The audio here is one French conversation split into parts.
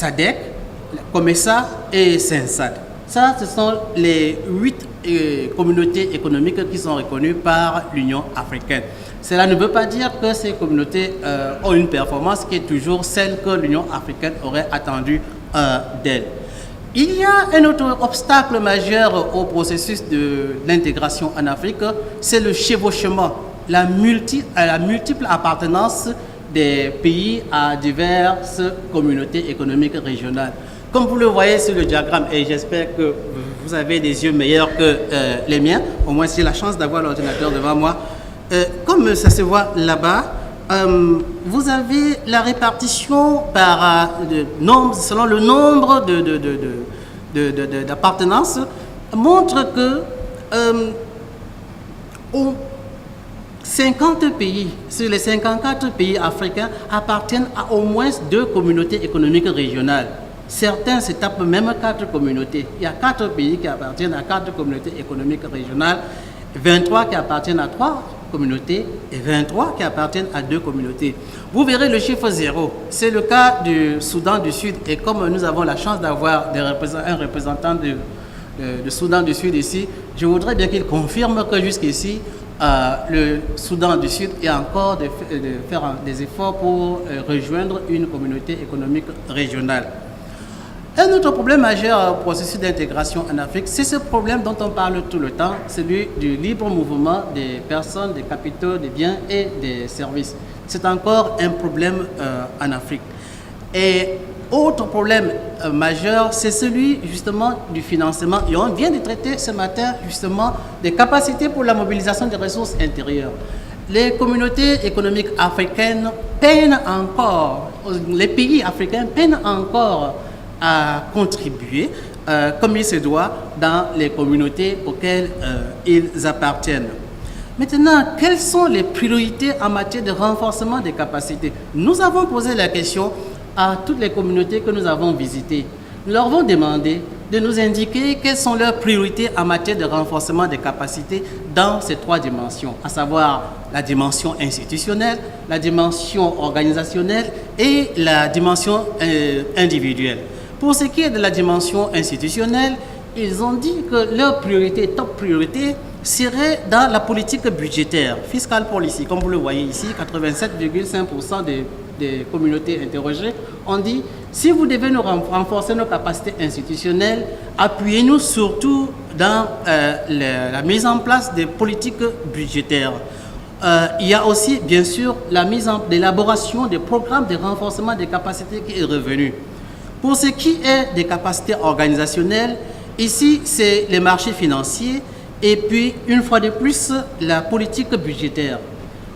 SADC, COMESA et SENSAD. Ça, ce sont les 8 communautés économiques qui sont reconnues par l'Union africaine. Cela ne veut pas dire que ces communautés ont une performance qui est toujours celle que l'Union africaine aurait attendue d'elle. Il y a un autre obstacle majeur au processus de l'intégration en Afrique, c'est le chevauchement, la multiple appartenance des pays à diverses communautés économiques régionales. Comme vous le voyez sur le diagramme, et j'espère que vous avez des yeux meilleurs que les miens, au moins j'ai la chance d'avoir l'ordinateur devant moi, comme ça se voit là-bas, vous avez la répartition par selon le nombre d'appartenances, montre que 50 pays, sur les 54 pays africains, appartiennent à au moins 2 communautés économiques régionales. Certains se tapent même 4 communautés. Il y a 4 pays qui appartiennent à 4 communautés économiques régionales, 23 qui appartiennent à 3 communautés et 23 qui appartiennent à 2 communautés. Vous verrez le chiffre 0. C'est le cas du Soudan du Sud. Et comme nous avons la chance d'avoir un représentant du Soudan du Sud ici, je voudrais bien qu'il confirme que jusqu'ici, le Soudan du Sud est encore de faire des efforts pour rejoindre une communauté économique régionale. Un autre problème majeur au processus d'intégration en Afrique, c'est ce problème dont on parle tout le temps, celui du libre mouvement des personnes, des capitaux, des biens et des services. C'est encore un problème en Afrique. Et autre problème majeur, c'est celui justement du financement. Et on vient de traiter ce matin justement des capacités pour la mobilisation des ressources intérieures. Les communautés économiques africaines peinent encore, les pays africains peinent encore à contribuer comme il se doit dans les communautés auxquelles ils appartiennent. Maintenant, quelles sont les priorités en matière de renforcement des capacités? Nous avons posé la question à toutes les communautés que nous avons visitées. Nous leur avons demandé de nous indiquer quelles sont leurs priorités en matière de renforcement des capacités dans ces 3 dimensions, à savoir la dimension institutionnelle, la dimension organisationnelle et la dimension individuelle. Pour ce qui est de la dimension institutionnelle, ils ont dit que leur priorité, top priorité, serait dans la politique budgétaire, fiscal policy. Comme vous le voyez ici, 87,5% des communautés interrogées ont dit si vous devez nous renforcer nos capacités institutionnelles, appuyez-nous surtout dans la mise en place des politiques budgétaires. Il y a aussi, bien sûr, l'élaboration des programmes de renforcement des capacités qui est revenue. Pour ce qui est des capacités organisationnelles, ici, c'est les marchés financiers et puis, une fois de plus, la politique budgétaire.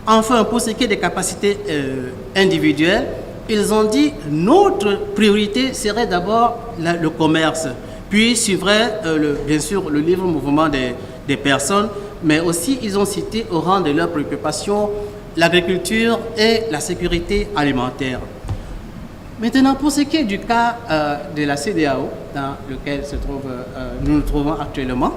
Enfin, pour ce qui est des capacités individuelles, ils ont dit notre priorité serait d'abord le commerce, puis suivrait bien sûr le libre mouvement des personnes, mais aussi ils ont cité au rang de leurs préoccupations l'agriculture et la sécurité alimentaire. Maintenant, pour ce qui est du cas de la CEDEAO, dans lequel nous nous trouvons actuellement,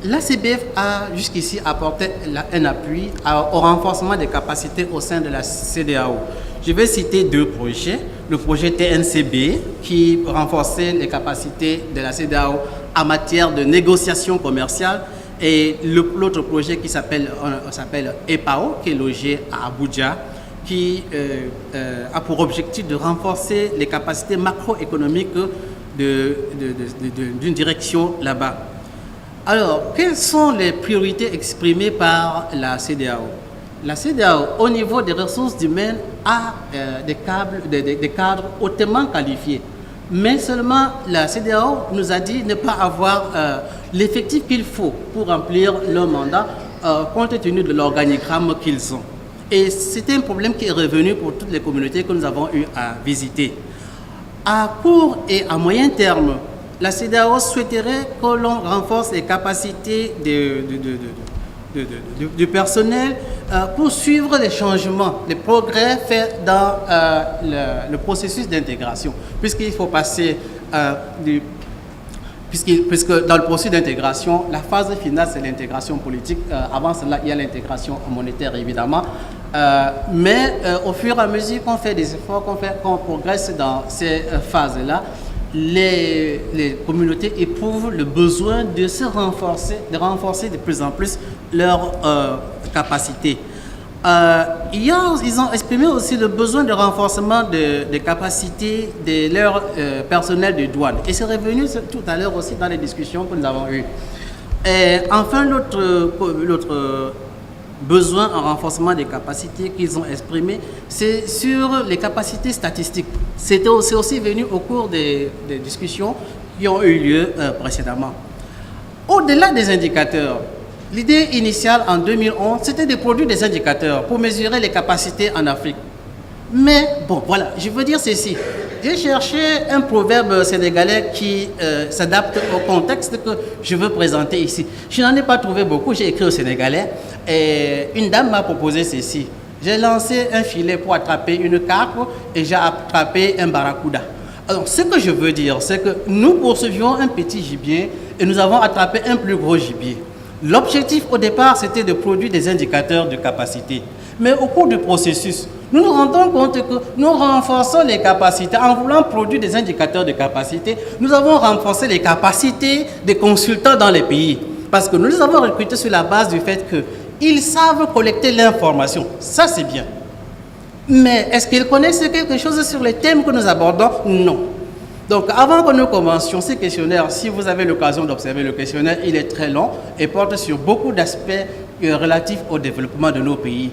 la CBF a jusqu'ici apporté un appui au renforcement des capacités au sein de la CEDEAO. Je vais citer 2 projets. Le projet TNCB, qui renforçait les capacités de la CEDEAO en matière de négociation commerciale, et l'autre projet qui s'appelle EPAO, qui est logé à Abuja, qui a pour objectif de renforcer les capacités macroéconomiques d'une direction là-bas. Alors, quelles sont les priorités exprimées par la CEDEAO? La CEDEAO, au niveau des ressources humaines, a des cadres hautement qualifiés. Mais seulement la CEDEAO nous a dit ne pas avoir l'effectif qu'il faut pour remplir leur mandat compte tenu de l'organigramme qu'ils ont. Et c'était un problème qui est revenu pour toutes les communautés que nous avons eu à visiter. À court et à moyen terme, la CEDEAO souhaiterait que l'on renforce les capacités du personnel pour suivre les changements, les progrès faits dans le processus d'intégration, puisqu'il faut passer puisque dans le processus d'intégration, la phase finale, c'est l'intégration politique. Avant cela, il y a l'intégration monétaire, évidemment. Mais au fur et à mesure qu'on fait des efforts, qu'on progresse dans ces phases-là, les communautés éprouvent le besoin de se renforcer, de renforcer de plus en plus leurs capacités. Ils ont exprimé aussi le besoin de renforcement des capacités de leur personnel de douane. Et c'est revenu tout à l'heure aussi dans les discussions que nous avons eues. Et enfin, l'autre besoin en renforcement des capacités qu'ils ont exprimé, c'est sur les capacités statistiques. C'est aussi venu au cours des discussions qui ont eu lieu précédemment. Au-delà des indicateurs, l'idée initiale en 2011, c'était de produire des indicateurs pour mesurer les capacités en Afrique. Mais bon, voilà, je veux dire ceci. J'ai cherché un proverbe sénégalais qui s'adapte au contexte que je veux présenter ici. Je n'en ai pas trouvé beaucoup, j'ai écrit au sénégalais. Et une dame m'a proposé ceci. J'ai lancé un filet pour attraper une carpe et j'ai attrapé un barracuda. Alors, ce que je veux dire, c'est que nous poursuivions un petit gibier et nous avons attrapé un plus gros gibier. L'objectif au départ, c'était de produire des indicateurs de capacité. Mais au cours du processus, nous nous rendons compte que nous renforçons les capacités. En voulant produire des indicateurs de capacité, nous avons renforcé les capacités des consultants dans les pays. Parce que nous les avons recrutés sur la base du fait qu'ils savent collecter l'information. Ça, c'est bien. Mais est-ce qu'ils connaissent quelque chose sur les thèmes que nous abordons? Non. Donc, avant que nous commencions ces questionnaires, si vous avez l'occasion d'observer le questionnaire, il est très long et porte sur beaucoup d'aspects relatifs au développement de nos pays.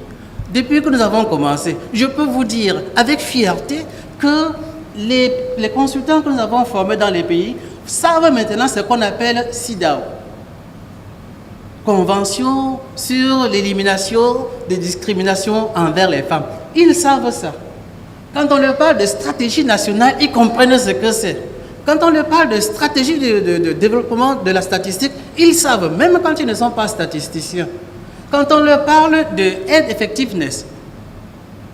Depuis que nous avons commencé, je peux vous dire avec fierté que les consultants que nous avons formés dans les pays savent maintenant ce qu'on appelle CEDAW. Convention sur l'élimination des discriminations envers les femmes. Ils savent ça. Quand on leur parle de stratégie nationale, ils comprennent ce que c'est. Quand on leur parle de stratégie de développement de la statistique, ils savent, même quand ils ne sont pas statisticiens. Quand on leur parle de aid effectiveness,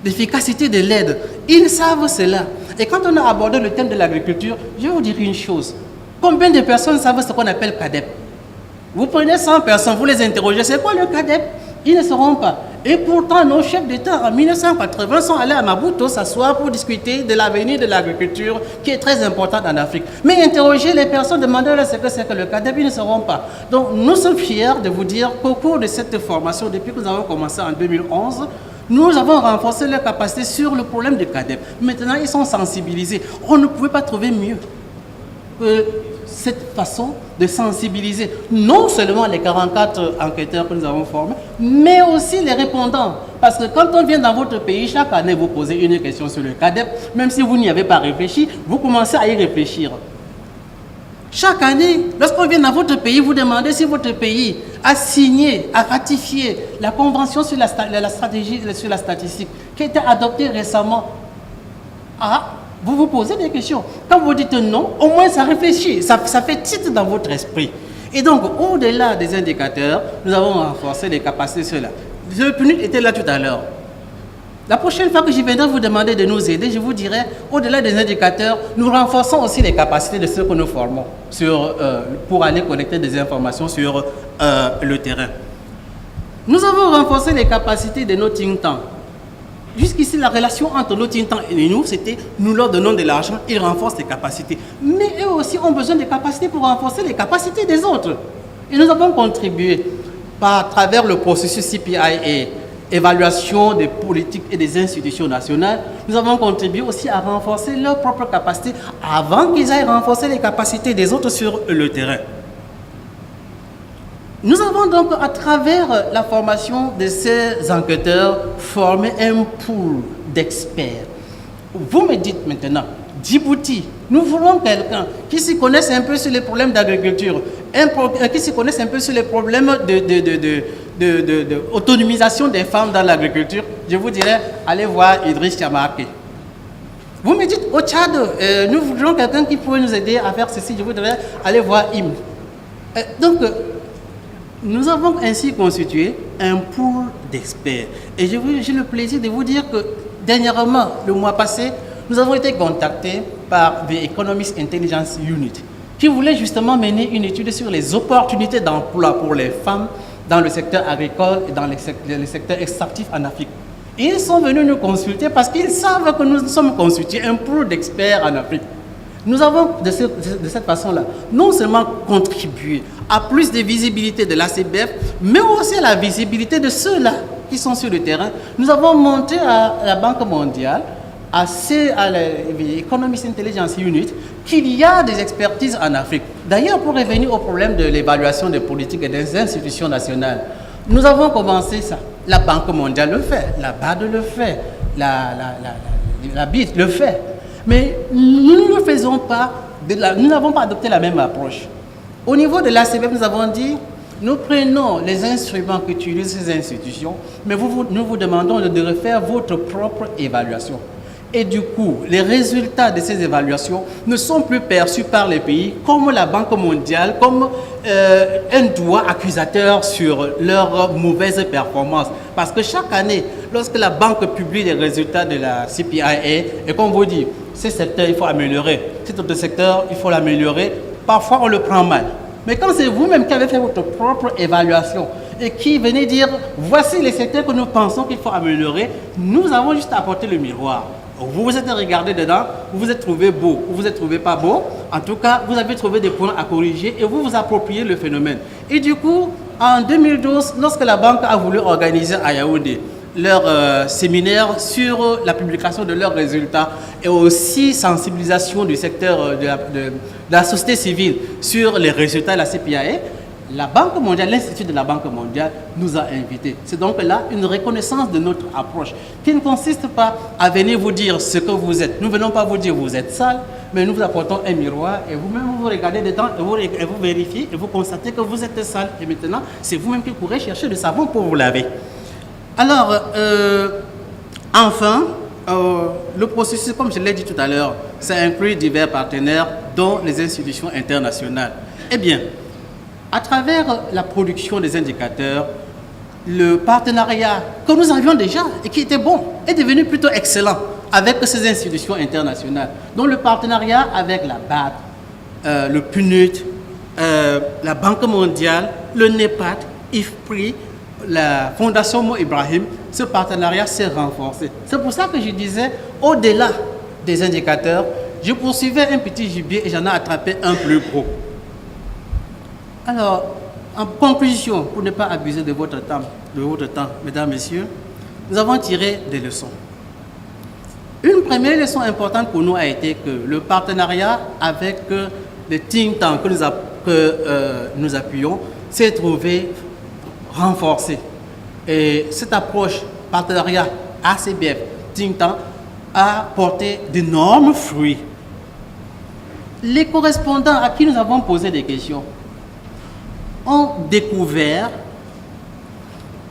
d'efficacité de l'aide, ils savent cela. Et quand on a abordé le thème de l'agriculture, je vais vous dire une chose. Combien de personnes savent ce qu'on appelle CADEP? Vous prenez 100 personnes, vous les interrogez, c'est quoi le CADEP? Ils ne sauront pas. Et pourtant, nos chefs d'État en 1980 sont allés à Maputo s'asseoir pour discuter de l'avenir de l'agriculture qui est très importante en Afrique. Mais interroger les personnes, demandez-leur ce que c'est que le CADEP, ils ne sauront pas. Donc, nous sommes fiers de vous dire qu'au cours de cette formation, depuis que nous avons commencé en 2011, nous avons renforcé leur capacité sur le problème du CADEP. Maintenant, ils sont sensibilisés. On ne pouvait pas trouver mieux que cette façon de sensibiliser non seulement les 44 enquêteurs que nous avons formés, mais aussi les répondants. Parce que quand on vient dans votre pays, chaque année, vous posez une question sur le CADEP, même si vous n'y avez pas réfléchi, vous commencez à y réfléchir. Chaque année, lorsqu'on vient dans votre pays, vous demandez si votre pays a signé, a ratifié la convention sur la stratégie, sur la statistique, qui a été adoptée récemment. Vous vous posez des questions. Quand vous dites non, au moins ça réfléchit, ça fait titre dans votre esprit. Et donc, au-delà des indicateurs, nous avons renforcé les capacités sur cela. Le PNUD était là tout à l'heure. La prochaine fois que je viendrai vous demander de nous aider, je vous dirai, au-delà des indicateurs, nous renforçons aussi les capacités de ceux que nous formons pour aller collecter des informations sur le terrain. Nous avons renforcé les capacités de nos think tanks. Jusqu'ici, la relation entre nos think tanks et nous, c'était nous leur donnons de l'argent, ils renforcent les capacités. Mais eux aussi ont besoin de capacités pour renforcer les capacités des autres. Et nous avons contribué à travers le processus CPI et évaluation des politiques et des institutions nationales, nous avons contribué aussi à renforcer leurs propres capacités avant qu'ils aillent renforcer les capacités des autres sur le terrain. Nous avons donc, à travers la formation de ces enquêteurs, formé un pool d'experts. Vous me dites maintenant, Djibouti, nous voulons quelqu'un qui s'y connaisse un peu sur les problèmes d'agriculture, qui s'y connaisse un peu sur les problèmes d'autonomisation des femmes dans l'agriculture. Je vous dirais, allez voir Idriss Chamarké. Vous me dites, au Tchad, nous voulons quelqu'un qui pourrait nous aider à faire ceci. Je vous dirais, allez voir Im. Donc, nous avons ainsi constitué un pool d'experts. Et j'ai le plaisir de vous dire que dernièrement, le mois passé, nous avons été contactés par The Economist Intelligence Unit, qui voulait justement mener une étude sur les opportunités d'emploi pour les femmes dans le secteur agricole et dans le secteur extractif en Afrique. Et ils sont venus nous consulter parce qu'ils savent que nous sommes constitués un pool d'experts en Afrique. Nous avons, de cette façon-là, non seulement contribué à plus de visibilité de l'ACBF, mais aussi à la visibilité de ceux-là qui sont sur le terrain. Nous avons monté à la Banque mondiale, à l'Economist Intelligence Unit, qu'il y a des expertises en Afrique. D'ailleurs, pour revenir au problème de l'évaluation des politiques et des institutions nationales, nous avons commencé ça. La Banque mondiale le fait, la BAD le fait, la BID le fait. Mais nous ne faisons pas, nous n'avons pas adopté la même approche. Au niveau de l'ACBF, nous avons dit, nous prenons les instruments qu'utilisent ces institutions, mais nous vous demandons de refaire votre propre évaluation. Et du coup, les résultats de ces évaluations ne sont plus perçus par les pays comme la Banque mondiale, comme un doigt accusateur sur leurs mauvaises performances. Parce que chaque année, lorsque la banque publie les résultats de la CPIA, et qu'on vous dit, ce secteur, il faut améliorer, cet autre secteur, il faut l'améliorer, parfois on le prend mal. Mais quand c'est vous-même qui avez fait votre propre évaluation et qui venez dire, voici les secteurs que nous pensons qu'il faut améliorer, nous avons juste apporté le miroir. Vous vous êtes regardé dedans, vous vous êtes trouvé beau, vous vous êtes trouvé pas beau. En tout cas, vous avez trouvé des points à corriger et vous vous appropriez le phénomène. Et du coup, en 2012, lorsque la banque a voulu organiser à Yaoundé leur séminaire sur la publication de leurs résultats et aussi sensibilisation du secteur de la société civile sur les résultats de la CPIA, la Banque mondiale, l'Institut de la Banque mondiale nous a invités. C'est donc là une reconnaissance de notre approche qui ne consiste pas à venir vous dire ce que vous êtes. Nous ne venons pas vous dire vous êtes sale, mais nous vous apportons un miroir et vous-même vous regardez dedans et vous vérifiez et vous constatez que vous êtes sale. Et maintenant, c'est vous-même qui pourrez chercher du savon pour vous laver. Alors, enfin, le processus, comme je l'ai dit tout à l'heure, ça inclut divers partenaires, dont les institutions internationales. Eh bien, à travers la production des indicateurs, le partenariat que nous avions déjà et qui était bon est devenu plutôt excellent avec ces institutions internationales. Donc le partenariat avec la BAD, le PNUD, la Banque mondiale, le NEPAD, IFPRI, la Fondation Mo Ibrahim, ce partenariat s'est renforcé. C'est pour ça que je disais, au-delà des indicateurs, je poursuivais un petit gibier et j'en ai attrapé un plus gros. Alors, en conclusion, pour ne pas abuser de votre temps, mesdames, messieurs, nous avons tiré des leçons. Une première leçon importante pour nous a été que le partenariat avec les think tanks que nous appuyons s'est trouvé renforcé. Et cette approche partenariat ACBF, think tank, a porté d'énormes fruits. Les correspondants à qui nous avons posé des questions ont découvert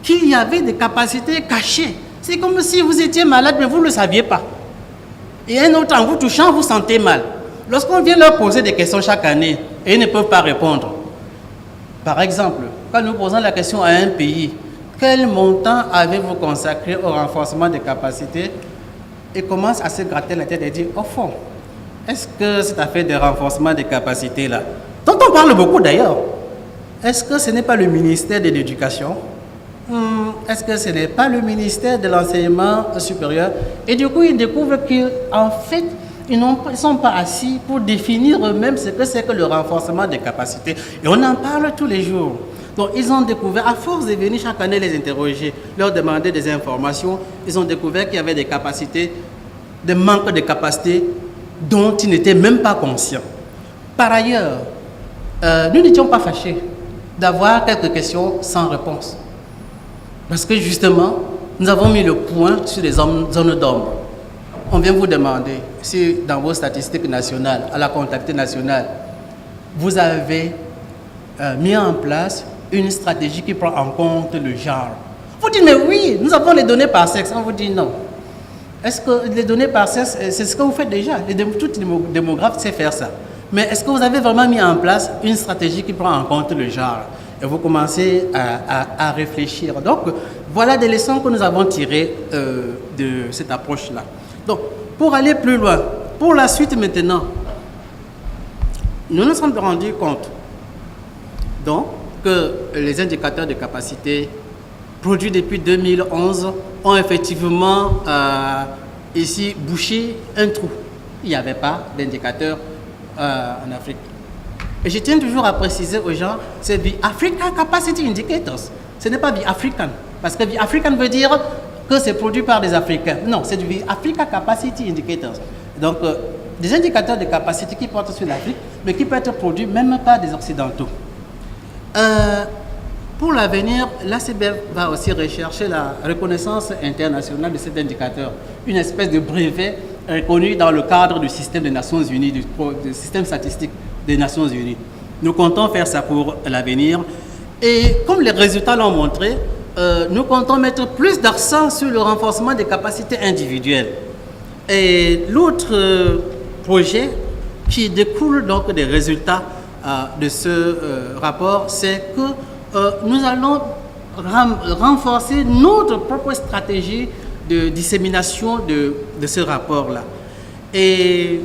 qu'il y avait des capacités cachées. C'est comme si vous étiez malade, mais vous ne le saviez pas. Et un autre, en vous touchant, vous sentez mal. Lorsqu'on vient leur poser des questions chaque année, et ils ne peuvent pas répondre. Par exemple, quand nous posons la question à un pays, quel montant avez-vous consacré au renforcement des capacités? Ils commencent à se gratter la tête et dire, au fond, est-ce que cette affaire de renforcement des capacités-là, dont on parle beaucoup d'ailleurs, est-ce que ce n'est pas le ministère de l'Éducation? Est-ce que ce n'est pas le ministère de l'Enseignement supérieur? Et du coup, ils découvrent qu'en fait, ils ne sont pas assis pour définir eux-mêmes ce que c'est que le renforcement des capacités. Et on en parle tous les jours. Donc, ils ont découvert, à force de venir chaque année les interroger, leur demander des informations, ils ont découvert qu'il y avait des capacités, des manques de capacités dont ils n'étaient même pas conscients. Par ailleurs, nous n'étions pas fâchés d'avoir quelques questions sans réponse. Parce que justement, nous avons mis le point sur les zones d'ombre. On vient vous demander si dans vos statistiques nationales, à la comptabilité nationale, vous avez mis en place une stratégie qui prend en compte le genre. Vous dites, mais oui, nous avons les données par sexe. On vous dit non. Est-ce que les données par sexe, c'est ce que vous faites déjà? Tout démographe sait faire ça. Mais est-ce que vous avez vraiment mis en place une stratégie qui prend en compte le genre? Et vous commencez à réfléchir. Donc, voilà des leçons que nous avons tirées de cette approche-là. Donc, pour aller plus loin, pour la suite maintenant, nous nous sommes rendus compte donc que les indicateurs de capacité produits depuis 2011 ont effectivement ici bouché un trou. Il n'y avait pas d'indicateur en Afrique. Et je tiens toujours à préciser aux gens, c'est the Africa Capacity Indicators. Ce n'est pas the African. Parce que the African veut dire que c'est produit par des Africains. Non, c'est the Africa Capacity Indicators. Donc, des indicateurs de capacité qui portent sur l'Afrique, mais qui peuvent être produits même par des Occidentaux. Pour l'avenir, l'ACBF va aussi rechercher la reconnaissance internationale de cet indicateur, une espèce de brevet reconnu dans le cadre du système des Nations Unies, du système statistique des Nations Unies. Nous comptons faire ça pour l'avenir. Et comme les résultats l'ont montré, nous comptons mettre plus d'accent sur le renforcement des capacités individuelles. Et l'autre projet qui découle donc des résultats de ce rapport, c'est que nous allons renforcer notre propre stratégie de dissémination de ce rapport-là. Et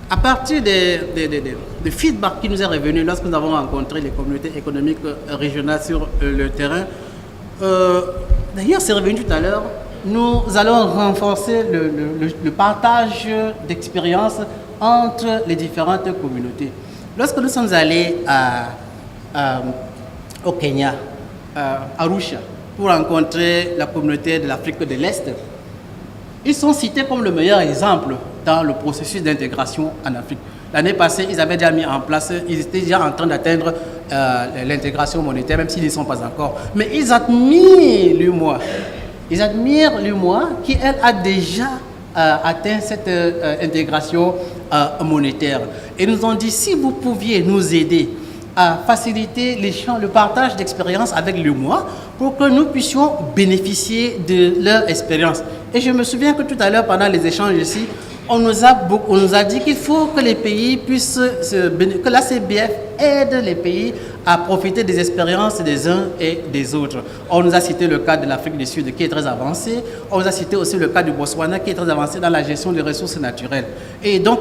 à partir des feedback qui nous est revenu lorsque nous avons rencontré les communautés économiques régionales sur le terrain, d'ailleurs c'est revenu tout à l'heure, nous allons renforcer le partage d'expériences entre les différentes communautés. Lorsque nous sommes allés au Kenya, à Arusha, pour rencontrer la communauté de l'Afrique de l'Est, ils sont cités comme le meilleur exemple dans le processus d'intégration en Afrique. L'année passée, ils avaient déjà mis en place, ils étaient déjà en train d'atteindre l'intégration monétaire, même s'ils n'y sont pas encore. Mais ils admirent l'UMOA. Ils admirent l'UMOA qui, elle, a déjà atteint cette intégration monétaire. Et nous ont dit, si vous pouviez nous aider à faciliter l'échange, le partage d'expériences avec l'UMOA pour que nous puissions bénéficier de leur expérience. Et je me souviens que tout à l'heure, pendant les échanges ici, on nous a dit qu'il faut que les pays puissent, que la CBF aide les pays à profiter des expériences des uns et des autres. On nous a cité le cas de l'Afrique du Sud qui est très avancé. On nous a cité aussi le cas du Botswana qui est très avancé dans la gestion des ressources naturelles. Et donc,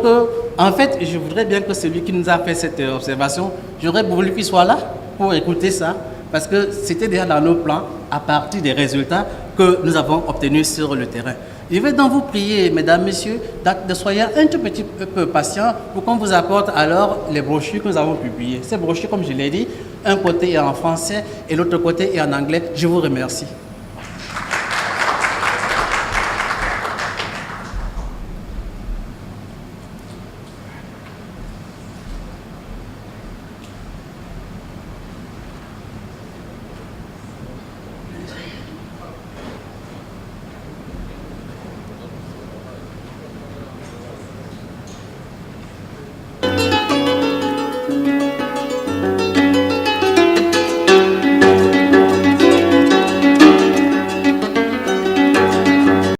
en fait, je voudrais bien que celui qui nous a fait cette observation, j'aurais voulu qu'il soit là pour écouter ça, parce que c'était déjà dans nos plans à partir des résultats que nous avons obtenus sur le terrain. Je vais donc vous prier, mesdames, messieurs, de soyez un tout petit peu patients pour qu'on vous apporte alors les brochures que nous avons publiées. Ces brochures, comme je l'ai dit, un côté est en français et l'autre côté est en anglais. Je vous remercie.